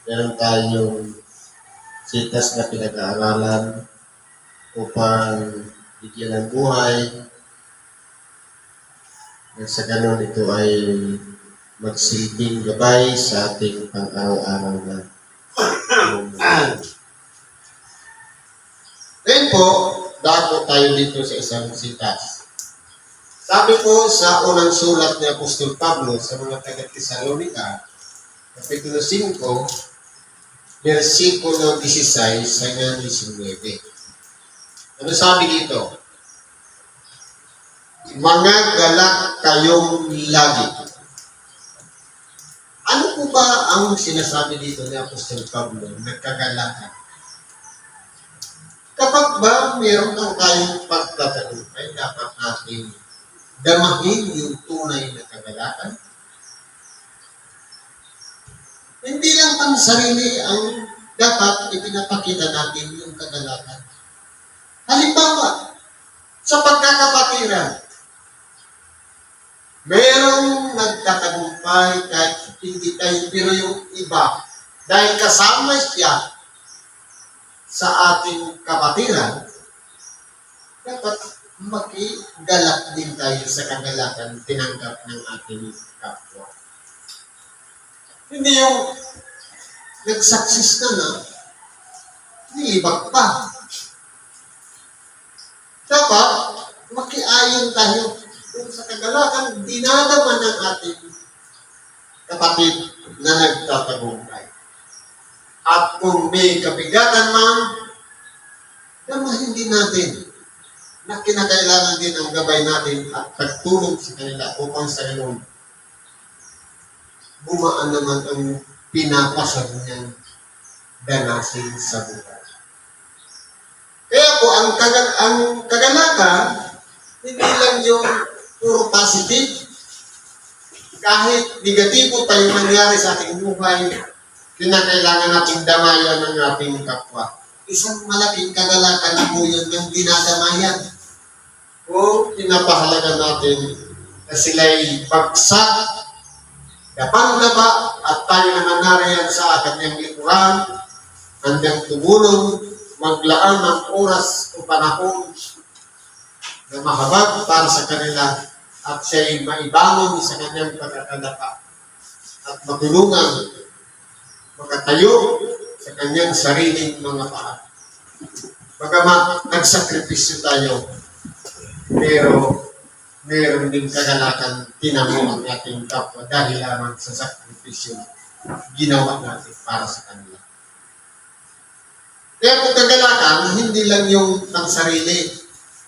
Meron tayong sitas na pinag-aaralan upang bigyan ng buhay. Nang sa ganon, ito ay magsilbing gabay sa ating pang-araw-araw na buhay. Ngayon po, dako tayo dito sa isang sitas. Sabi po sa unang sulat ni Apostol Pablo sa mga taga-Tesalonica, Kapitulo 5, versikulo 16 hanggang 19. Ano sabi dito? Mga galak kayong lagi. Ano po ba ang sinasabi dito ni Apostol Pablo? Nagkagalakan. Kapag ba meron ang tayong pagtatagumpay, dapat natin damahin yung tunay na kagalakan? Hindi lang ang sarili ang dapat ipinapakita natin yung kagalakan. Halimbawa, sa pagkakapatiran, merong nagtatagumpay kahit hindi tayo, pero yung iba, dahil kasama siya sa ating kapatiran, dapat makigalak din tayo sa kagalakan tinanggap ng ating kapwa. Hindi yung nag-success na, nilibag pa. Dapat makiayon tayo kung sa kagalakan dinadaman ng ating kapatid na nagtatagumpay. At kung may kabigatan man, damahin din natin na kinakailangan din ang gabay natin at pagtulong sa kanila upang sa ganun bumaan naman ang pinapasag niyang danasin sa buhay. Kaya po, ang kagalakan, hindi lang yung puro positive. Kahit negatibo pa yung nangyari sa ating buhay, kinakailangan nating damayan ng ating kapwa. Isang malaking kagalakan po yun ng dinadamayan. O pinapahalaga natin na sila'y bagsak, dapan-daba, at tayo naman nariyan sa kanyang likuran, hanggang tumulong, maglaan ng oras o panahon na mahabag para sa kanila at siya'y maibangon sa kanyang pagkakadapa at matulungan makatayo sa kanyang sariling mga paa. Bagamat nagsakripisyo tayo, pero meron din kagalakan tinamo ang ating kapwa dahil lamang sa sakripisyo ginawa natin para sa kanila. Kaya kung kagalakan, hindi lang yung pang sarili,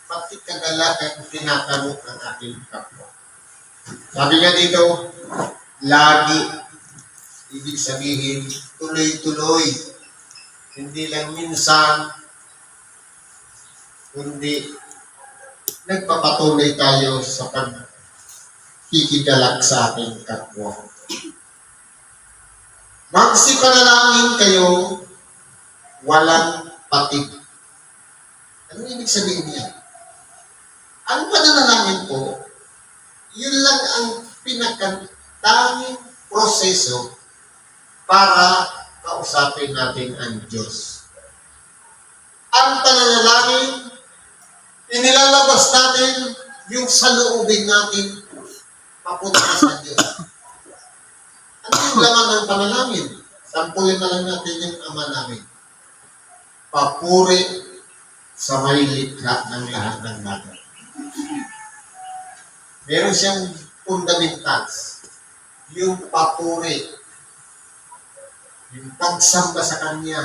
pati kagalakan tinatamo ng ating kapwa. Sabi nga dito, lagi, ibig sabihin, tuloy-tuloy, hindi lang minsan, kundi nagpapatuloy tayo sa pagkikigalak sa ating kapwa. Magsipanalangin kayo, walang patig. Ano ibig sabihin niya? Ang pananalangin po, yun lang ang pinakatanging proseso para kausapin natin ang Diyos. Ang pananalangin, inilalabas natin yung saloobin natin papunta sa Diyos. Ano yung laman ng panalangin? Sampulin na lang natin yung Ama namin. Papuri sa may likha ng lahat ng bagay. Meron siyang fundamentals. Yung papuri. Yung pagsamba sa Kanya.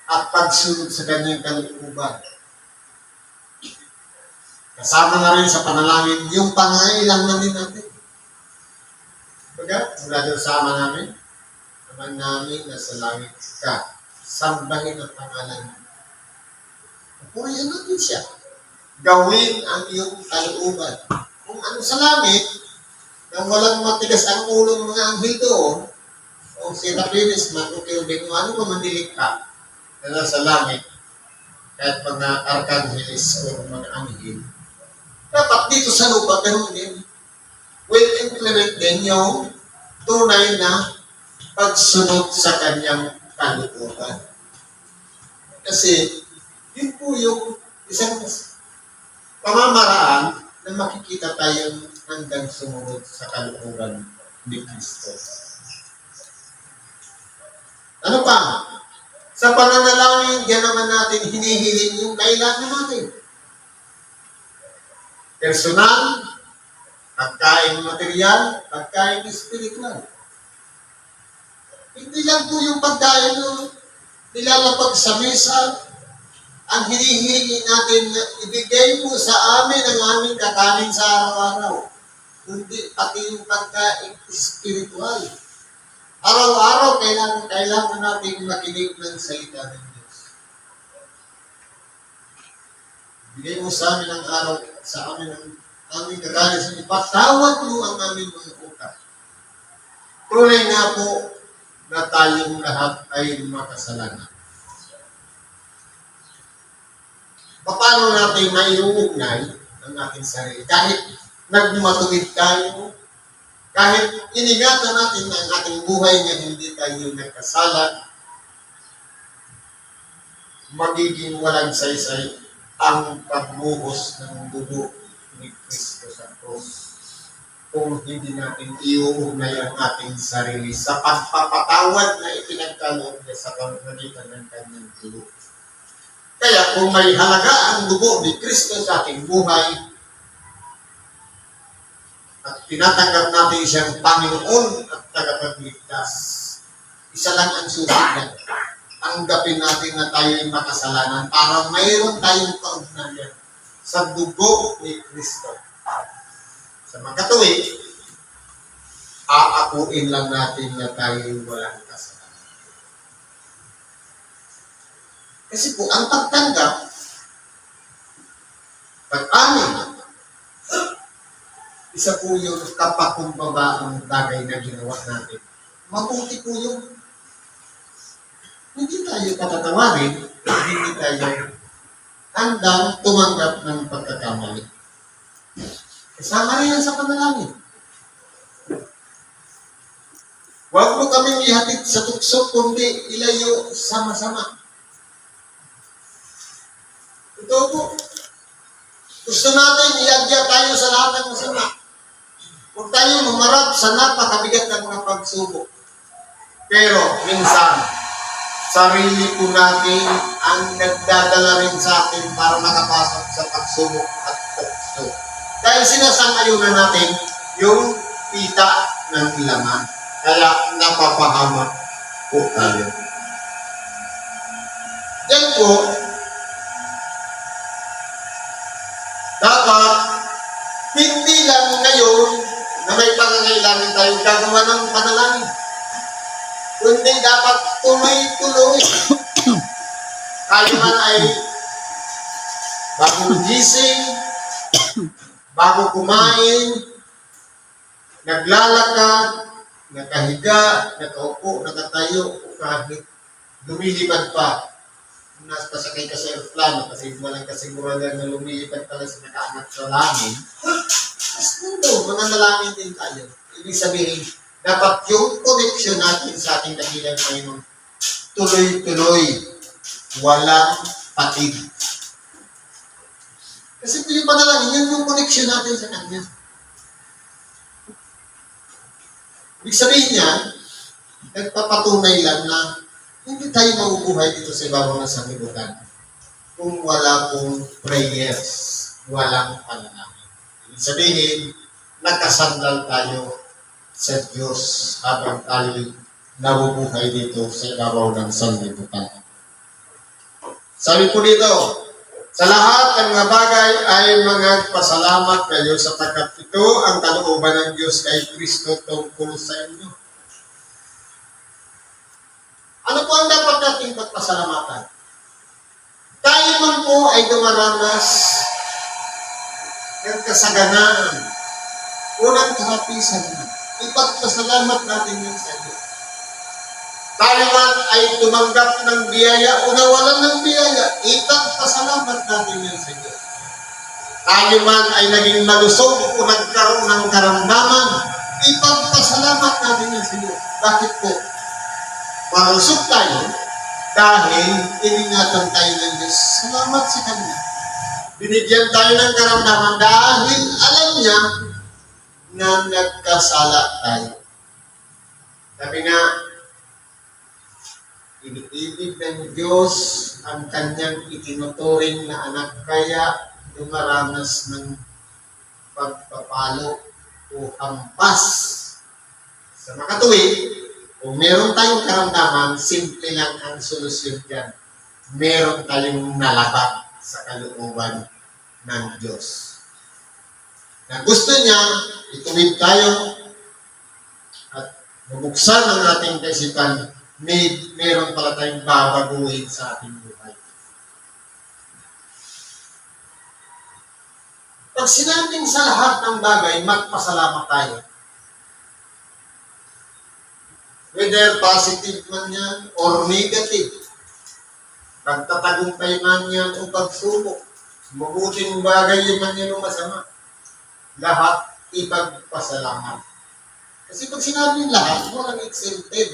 At pagsunod sa Kanyang kalooban. Kasama na rin sa panalangin yung pangailangan din natin. Baga, mula doon sa Ama namin, Ama namin na sa langit ka, sambahin ang pangalan mo. Purihan natin siya. Gawin ang iyong kalooban. Kung ano sa langit, nang walang matigas ang ulo ng mga anghel doon, o si Rapinis, magkukilbing mo, ano ba mandilig ka na nasa langit, kahit mga arkangelis o mga anghel, dapat dito sa lupa, ganun din. Will implement din yung tunay na pagsunod sa kanyang kalooban. Kasi, yun po yung isang pamamaraan na makikita tayong hanggang sumunod sa kalooban ni Kristo. Ano pa? Sa pananalangin, yan naman natin hinihiling yung kailangan natin. Personal, pagkain material, pagkain spiritual. Hindi lang po yung pagkain nilalapag sa mesa, ang hinihingi natin na ibigay po sa amin ang aming kakanin sa araw-araw. Kundi pati yung pagkain spiritual. Araw-araw, kailangan natin makinig ng salita ng Diyos. Bigay mo sa amin ang araw, sa amin ang aming kakanin sa ipatawad mo ang aming mga utang. Tunay nga po na tayong lahat ay makasalanan. Paano natin maiuugnay ang ating sarili? Kahit nagmatuwid tayo, kahit iningatan natin ang ating buhay na hindi tayo nagkasala, magiging walang saysay ang pagbuhos ng dugo ni Kristo sa krus kung hindi natin iuugnay ang ating sarili sa pagpapatawad na ipinagkaloob niya sa pamamagitan ng kanyang dugo. Kaya kung may halaga ang dugo ni Kristo sa ating buhay at tinatanggap natin siyang Panginoon at tagapagligtas, isa lang ang susunod. Tanggapin natin na tayo ay makasalanan para mayroon tayong kaugnayan sa dugo ni Kristo. Sa magkatuwid, aakuin lang natin na tayo walang kasalanan. Kasi po, ang pagtanggap, pag-amin, isa po yung kapakumbaba ang bagay na ginawa natin. Mabuti po yung hindi tayo patatawarin, hindi tayo handang tumanggap ng pagkakamali. Kasama rin yan sa panalangin. Huwag mo kaming ihatid sa tukso, kundi ilayo sama-sama. Ito po. Gusto natin iagya tayo sa lahat ng masama. Huwag tayong humarap sa napakabigat ng mga pagsubok. Pero, minsan, sarili po natin ang nagdadala rin sa atin para makapasok sa pagsubok at tukso. Dahil sinasang-ayunan natin yung pita ng laman. Kaya napapahamak po tayo. Diyan po, dapat hindi lang ngayon na may pangangailangan tayo gagawa ng panalangin. Kundi dapat tuloy-tuloy. Tayo man ay bago gising, bago kumain, naglalakad, nakahiga, nakaupo, nakatayo, kahit lumilipad pa. Pasakay ka sa aeroplano kasi walang kasiguraduhan na lumilipad pala sa nakaangat sa langit. Mas mundo, mga nalangin din tayo. Ibig sabihin, dapat yung connection natin sa ating dakilang Panginoon tuloy-tuloy, walang patig. Kasi yung panalangin, yun yung connection natin sa Kanya. Ibig sabihin niya, nagpapatunay lang na hindi tayo mabubuhay dito sa ibabaw ng sanlibutan kung wala pong prayers, walang panalangin. Ibig sabihin, nakasandal tayo sa Diyos habang tayo nabubuhay dito sa ibabaw ng sanlibutan. Sabi po dito, sa lahat ng mga bagay ay magpasalamat kayo sapagkat ito ang kalooban ng Diyos kay Kristo tungkol sa inyo. Ano po ang dapat nating pagpasalamatan? Tayo man po ay dumaranas ng kasaganaan, unang kahapisan na. Ipagpasalamat natin yun sa Diyos. Tayo man ay tumanggap ng biyaya o nawalan ng biyaya, ipagpasalamat natin yun sa Diyos. Tayo man ay naging malusog o nagkaroon ng karamdaman, ipagpasalamat natin yun sa Diyos. Bakit po? malusog tayo dahil iningatan tayo ng Diyos. Salamat sa Kanya. Binigyan tayo ng karamdaman dahil alam niya na nagkasala tayo. Sabi nga, iniibig ng Diyos ang Kanyang itinuturing na anak, kaya dumaranas ng pagpapalo o hampas. Sa makatuwid, kung meron tayong karamdaman, simple lang ang solusyon dyan. Meron tayong nalabag sa kalooban ng Diyos. Na gusto niya, ituwid tayo at bubuksan ang ating kaisipan, meron pala tayong babaguhin sa ating buhay. Pag sinabing sa lahat ng bagay, magpasalamat tayo. Whether positive man yan or negative, pagtatagumpay man yan o pagsubok, mabuting bagay man yan o masama, lahat ipagpasalamat. Kasi pag sinabing lahat, walang exempted.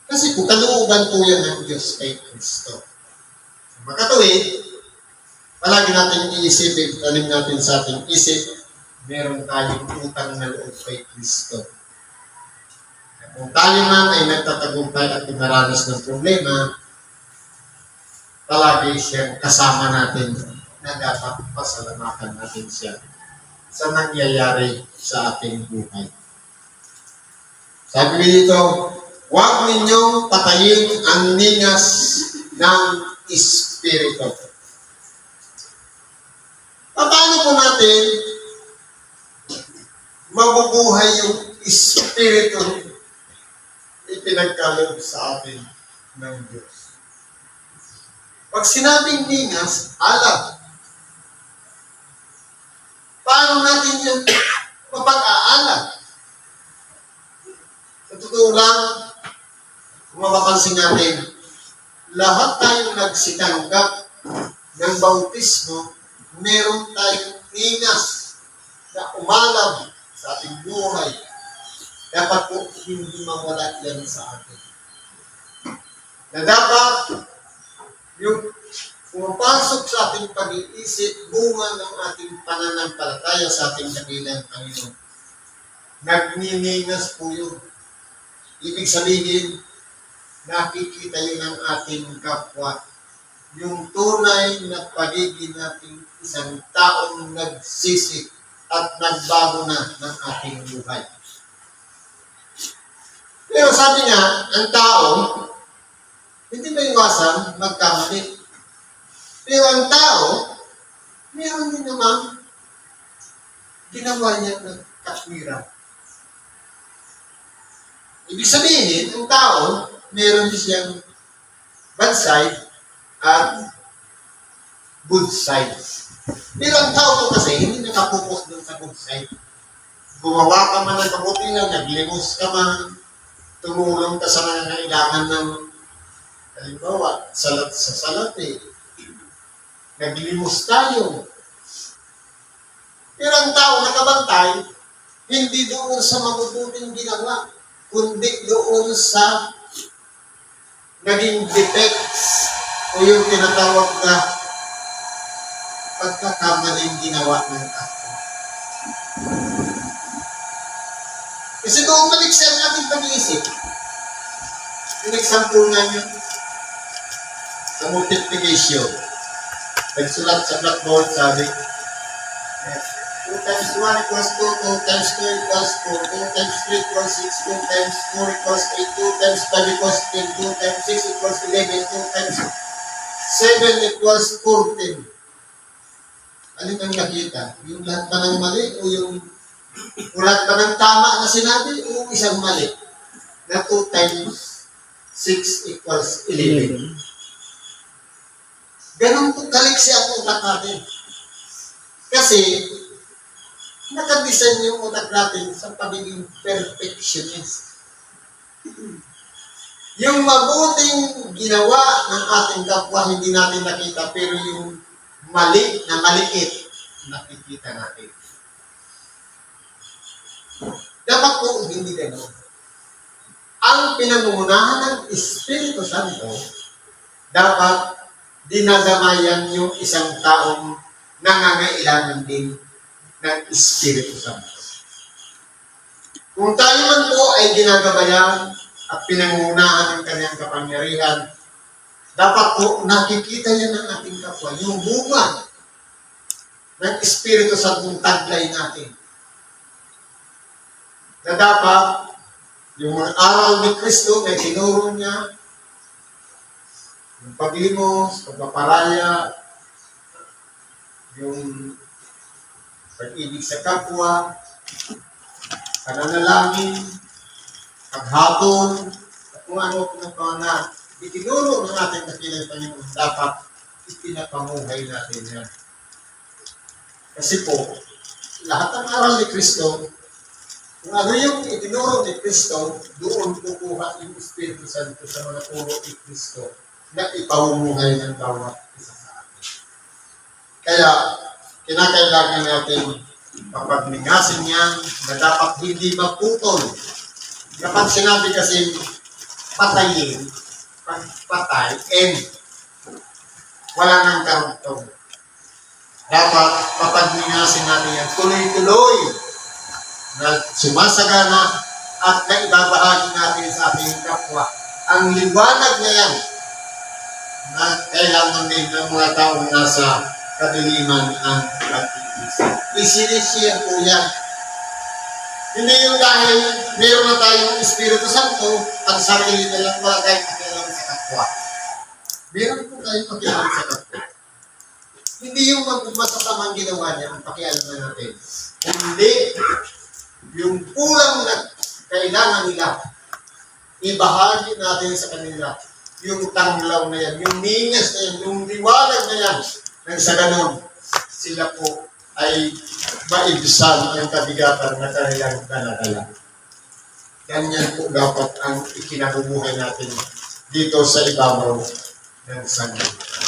Kasi po, kalooban po yan ng Diyos kay Kristo. Makatuwid, palagi natin iisipin, talim natin sa ating isip, meron tayong utang na loob kay Kristo. Kung tayo man ay nagtatagumpay at dumaranas ng problema, palagi siyang kasama natin na dapat pasalamatan natin siya sa nangyayari sa ating buhay. Sabi dito, huwag ninyong patayin ang ningas ng Espiritu. Paano po natin mabubuhay yung Espiritu ipinagkaloob sa atin ng Diyos? Pag sinabing ningas, alam. Paano natin yung mapag-aalam? Sa totoo lang, kung mapapansin natin, lahat tayong nagsitanggap ng bautismo, meron tayong ningas na umalam sa ating buhay. Dapat po hindi mawala yan sa atin. Na dapat yung pumapasok sa ating pag-iisip, bunga ng ating pananampalataya sa ating dakilang Panginoon. Nagniningas po yun. Ibig sabihin, nakikita yun ng ating kapwa. Yung tunay na pagiging nating isang taong nagsisi at nagbago na ng ating buhay. Pero sabi nga, ang tao, hindi ba iwasan magkamali? Pero ang tao, meron din naman ginawa niya ng katwiran. Ibig sabihin, ang tao, meron din siyang bad side at good side. Pero ang tao po kasi, hindi nakapokus doon sa good side. Gumawa ka man ng kabutihan, naglimos ka man, tumulong ka sa nangangailangan ng, halimbawa, salat sa salate. Naglimos tayo. Pero ang tao nakabantay, hindi doon sa mabubuting ginawa, kundi doon sa naging defects o yung tinatawag na pagkakamaling ginawa ng kapwa. Kasi doon balik sa ating pag-iisip. Yung example namin sa multiplication. Nagsulat sa blackboard, sabi, 2 times 1 equals 2, 2 times 2 equals 4, 2 times 3 equals 6, 2 times 4 equals 8, 2 times 5 equals 10, 2 times 6 equals 11, 2 times 7 equals 14. Alin ang nakita? Yung lahat ba ng mali o yung lahat ba ng tama na sinabi o isang mali? Na 2 times 6 equals 11. Ganun po kaliksi ang utak natin. Kasi, nakadesign yung utak natin sa pagiging perfectionist. Yung mabuting ginawa ng ating kapwa, hindi natin nakita, pero yung mali na maliit, nakikita natin. Dapat po hindi gano'n. Ang pinangungunahan ng Espiritu Santo, dapat dinadamayan yung isang taong nangangailangan din ng Espiritu Santo. Kung tayo man po ay ginagabayan at pinangungunahan ng kanyang kapangyarihan, dapat po nakikita niya ng ating kapwa yung bunga ng Espiritu Santong taglay natin. Na dapat yung mga aral ni Kristo na tinuro niya, yung paglimos, pagpaparaya, yung pag-ibig sa kapwa, pananalangin, paghatol, at kung ano na itinuro ng ating dakilang Panginoon, dapat ipinapamuhay natin yan. Kasi po, lahat ng aral ni Kristo, kung ano yung itinuro ni Kristo, doon kukuha yung Espiritu Santo sa mga turo ni Kristo na ipamumuhay ng bawat isa sa atin. Kaya, kinakailangan natin papagningasin yan na dapat hindi maputol. Kapag sinabi kasi patayin, pagpatay, and wala nang karugtong. Dapat papagningasin natin yan tuloy-tuloy na sumasagana at naibabahagi natin sa ating kapwa. Ang liwanag na yan na kailangan din ng mga taong nasa kadiliman ang pag-iisip. Isinishare po yan. Hindi yung dahil meron na tayong Espiritu Santo, ang sarili na lang wala tayong pakialam sa kapwa. Meron po tayong pakialam sa kapwa. Hindi yung masasamang ginawa niya ang pakialam na natin. Hindi yung kulang na kailangan nila, ibahagi natin sa kanila yung tanglaw na yan, yung ningas na yan, yung liwanag na yan. Nang sa ganon, sila po ay maibsan ang kabigatan na kanilang dala-dala. Ganyan po dapat ang ikinabubuhay natin dito sa ibabaw ng sanlibutan.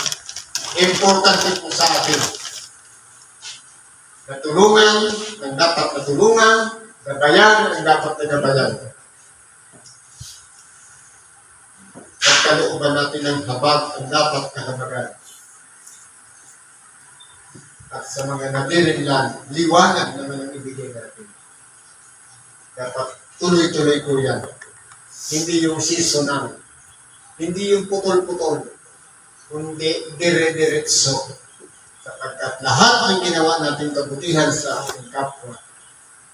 Importante po sa atin na tulungan ang dapat na tulungan, gabayan ang dapat na gabayan. At kalooban natin ng habag ang dapat kahabagan. At sa mga nadirinlan, liwanag naman ang ibigay natin. Dapat tuloy-tuloy ko yan. Hindi yung seasonal. Hindi yung putol-putol. Kundi dire-diretso. Sapagkat lahat ng ginawa natin kabutihan sa ating kapwa,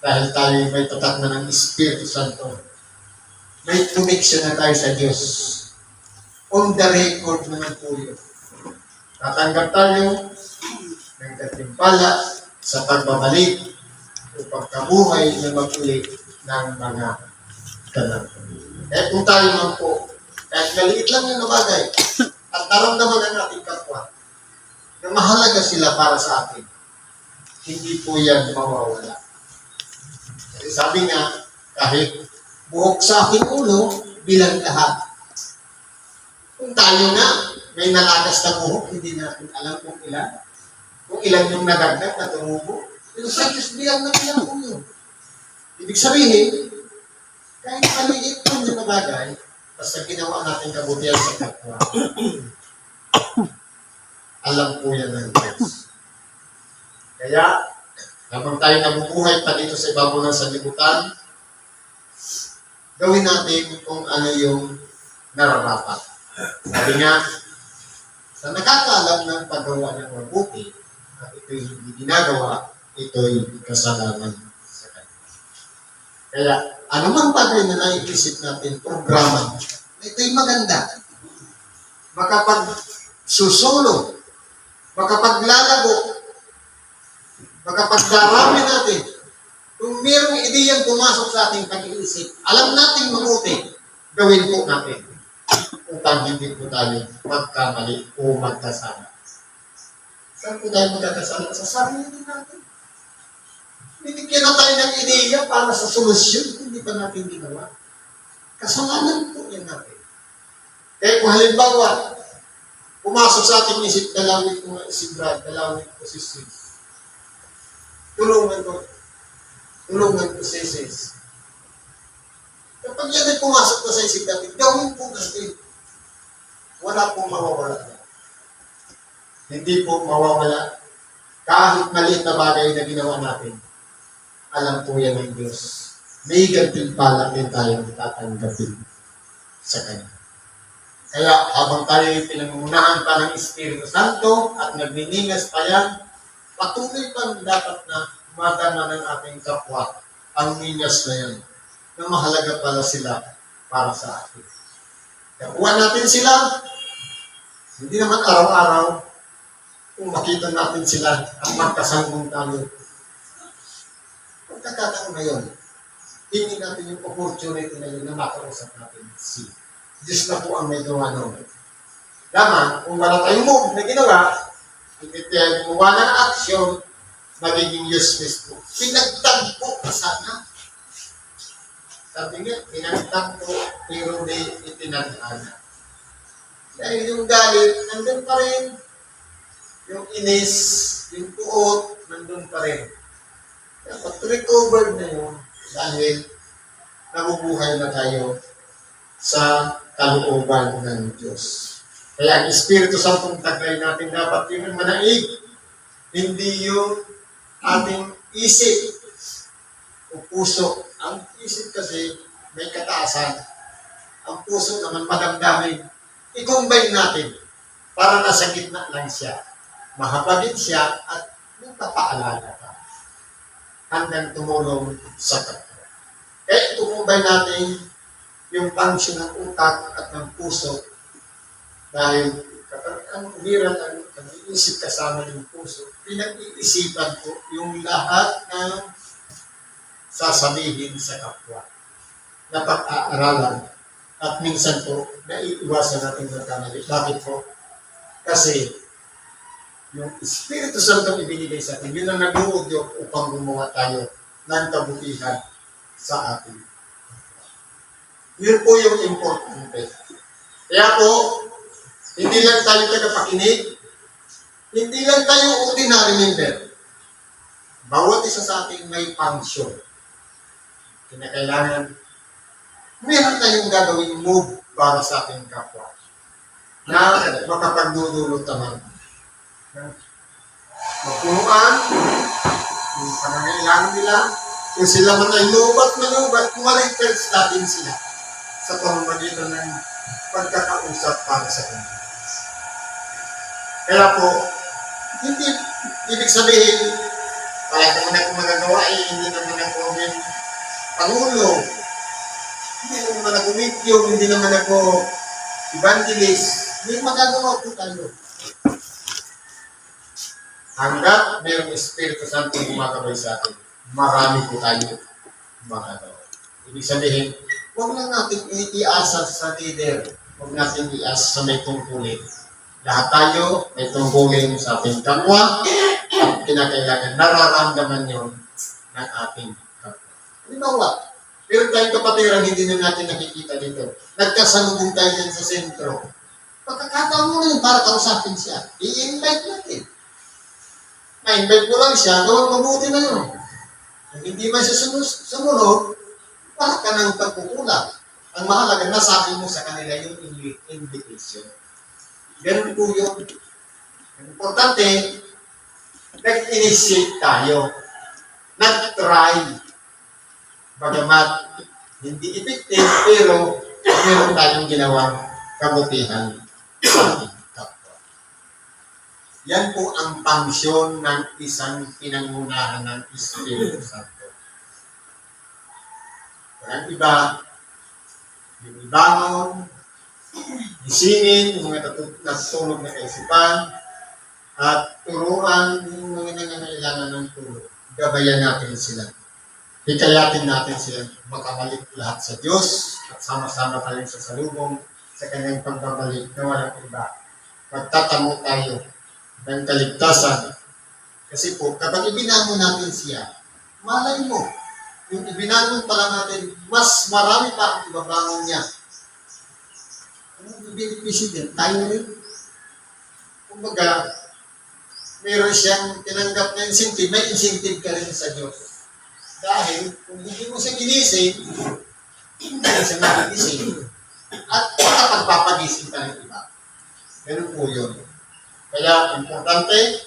dahil tayo may tatak na ng Espiritu Santo, may connection na tayo sa Diyos. On the record naman po yun. Tatanggap tayo ng katimpala sa pagbabalik o pagkabuhay na mag-ulit ng mga ganap. Kaya kung tayo man po, kahit maliit lang yung bagay, at naramdaman ng ating kapwa, na mahalaga sila para sa atin, hindi po yan mawawala. Kasi sabi nga, kahit buhok sa aking ulo, bilang lahat. Kung tayo na may nalagas na buhok, hindi natin alam kung ilan. Kung ilan yung nadagdag na tumubo, pero sa Diyos bilang na ilang ulo. Ibig sabihin, kahit maliit lang yung bagay, basta ginawa natin kabutihan sa kapwa, alam po yan ng Diyos. Kaya, habang tayo nabubuhay pa dito sa ibabaw ng sanlibutan, gawin natin kung ano yung nararapat. Sabi nga, sa nakakaalam ng paggawa ng mabuti, at ito'y hindi ginagawa, ito'y kasalanan sa kanya. Kaya, anumang bagay na naiisip natin, programa, ito'y maganda. Makapag-susulong, makapag-lalago, makapag-darami natin. Kung mayroong ideyang pumasok sa ating pag-iisip, alam natin mabuti, gawin po natin. Upang hindi po tayo magkamali o magkasala. Saan po tayo magkakasala? Sa sarili natin. Binigyan na tayo ng ideya para sa solusyon, hindi pa natin ginawa. Kasalanan po yan natin. Kaya kung halimbawa, pumasok sa ating isip, dalawin ko nga si Brad, dalawin ko si Sis. Tulungan ko si Sis. Pag yan ay pumasok na sa isip natin, gawin po kasi. Wala pong mawawala. Hindi po mawawala. Kahit maliit na bagay na ginawa natin, alam po yan ng Diyos. May gantimpala din tayong tatanggapin sa Kanya. Kaya habang tayo ay pinangunahan pa ng Espiritu Santo at nagniningas pa yan, patuloy pang dapat na madama ng ating kapwa ang ningas na yan, na mahalaga pala sila para sa atin. Nakuha natin sila, hindi naman araw-araw, kung makita natin sila at magkasanggong tayo. Pagkakataon na yun, hindi natin yung opportunity na yun na makausap natin si Diyos na po ang may gawa noon. Daman, kung wala tayong move na ginawa, hindi tayo gumawa ng action, magiging useless po. Pinagtagpo ka sana. Sabi nga, pinagtagpo, pero di itinadhana. Dahil yung galit, nandun pa rin. Yung inis, yung puot, nandun pa rin. Dapat recovered na yun dahil nabubuhay na tayo sa kalooban ng Diyos. Kaya ang Espiritu Santong taglay natin dapat yun ang manaig. Hindi yung ating isip o puso. Ang isip kasi may kataasan. Ang puso naman madamdamin. I-combine natin para nasa gitna lang siya. Mahabagin siya at magpapaalala ka hanggang tumulong sa kapwa. Kaya i-combine natin yung function ng utak at ng puso dahil kapag ang umiran ang isip kasama yung puso, pinag-iisipan ko yung lahat ng sasabihin sa kapwa na pag-aaralan at minsan po naiiwasan natin ng kamali. Bakit po? Kasi yung Espiritu Santo ibinigay sa atin, yun ang nag-uudyok upang gumawa tayo ng kabutihan sa atin. Yun po yung importante. Kaya po, hindi lang tayo tagapakinig, hindi lang tayo ordinary member. Bawat isa sa ating may function. Kinakailangan, meron tayong gagawing move para sa ating kapwa na makapagdudulot naman. Mapunuan, yung pangangailangan nila, kung sila man ay lubat, kumaligtas natin sila sa pamamagitan ng pagkakausap para sa kanila. Kaya po, hindi ibig sabihin, kaya naman ako magagawa hindi naman ako pangulo, hindi naman ako medium, hindi naman ako evangelist, hindi magagawa po tayo. Hanggat mayroong Espiritu Santo gumagabay sa atin, marami po tayo magagawa. Ibig sabihin, huwag lang natin iasa sa leader. Huwag natin iasa sa may tungkulin. Lahat tayo may tungkulin sa ating kapwa at kinakailangan nararamdaman yun ng ating kapwa. Halimbawa, pero tayong kapatiran hindi na natin nakikita dito. Nagkasalubong tayo din sa sentro. Pagkakataon mo na yun para kausapin siya. I-invite natin. Na-invite mo lang siya, gawang mabuti na yun. Kung hindi man siya sumunod, wala ka ng pagkukulang. Ang mahalaga, nasabi mo sa kanila yung invitation. Ganun po yun. Ang importante, nag-initiate tayo. Nag-try. Bagamat hindi effective, pero meron tayong ginawang kabutihan sa ating kapwa. Yan po ang pangsyon ng isang pinangunahan ng Espiritu Santo. Walang iba, yung ibangon, isingin yung mga natutulog na kaisipan, at turuan yung mga nangangailangan ng tulong. Gabayan natin sila. Hikayatin natin sila makabalik lahat sa Diyos at sama-sama tayong sasalubong sa kanyang pagbabalik na walang iba. Magtatamo tayo ng kaligtasan. Kasi po, kapag ibinangon natin siya, malay mo, yung ibinangon pala natin, mas marami pa ang ibabangon niya. Ano benepisyo din? Tayo rin. Kumbaga, meron siyang tinanggap na incentive, may incentive ka rin sa Diyos. Dahil, kung hindi mo siya ginising, kanya siya nagigising at makapagpapagising ka ng iba. Ganun po yun. Kaya importante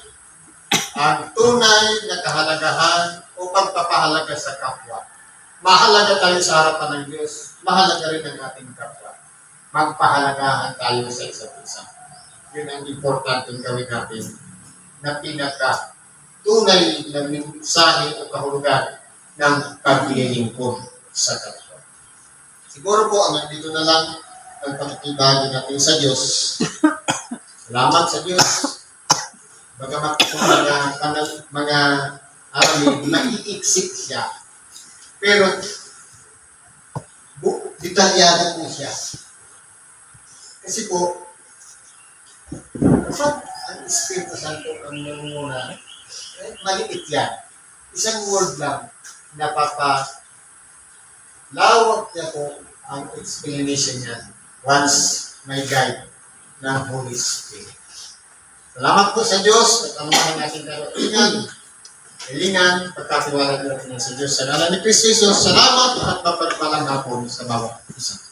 ang tunay na kahalagahan o pagpapahalaga sa kapwa. Mahalaga tayo sa harapan ng Diyos, mahalaga rin ang ating kapwa. Magpahalagahan tayo sa isa't isa. Yun ang importanteng gawin natin na tunay na mensahe o kahulugan ng paglilingkod sa kapwa. Siguro po, nandito na lang ang pagkibagi natin sa Diyos. Salamat sa Diyos. Bagamat kung mga arami, maiiksik siya. Pero, detalyado po siya. Kasi po, kapag ang Espiritu Santo ang nangunguna, maliit yan. Isang word lang, napapalawak niya po ang explanation niya once may guide ng Holy Spirit. Salamat po sa Diyos at ang mga natin kailangan, pagkatiwala natin sa Diyos. Sa ngalan ni Kristo Jesus, salamat at mapagpalang hapon sa bawat isa.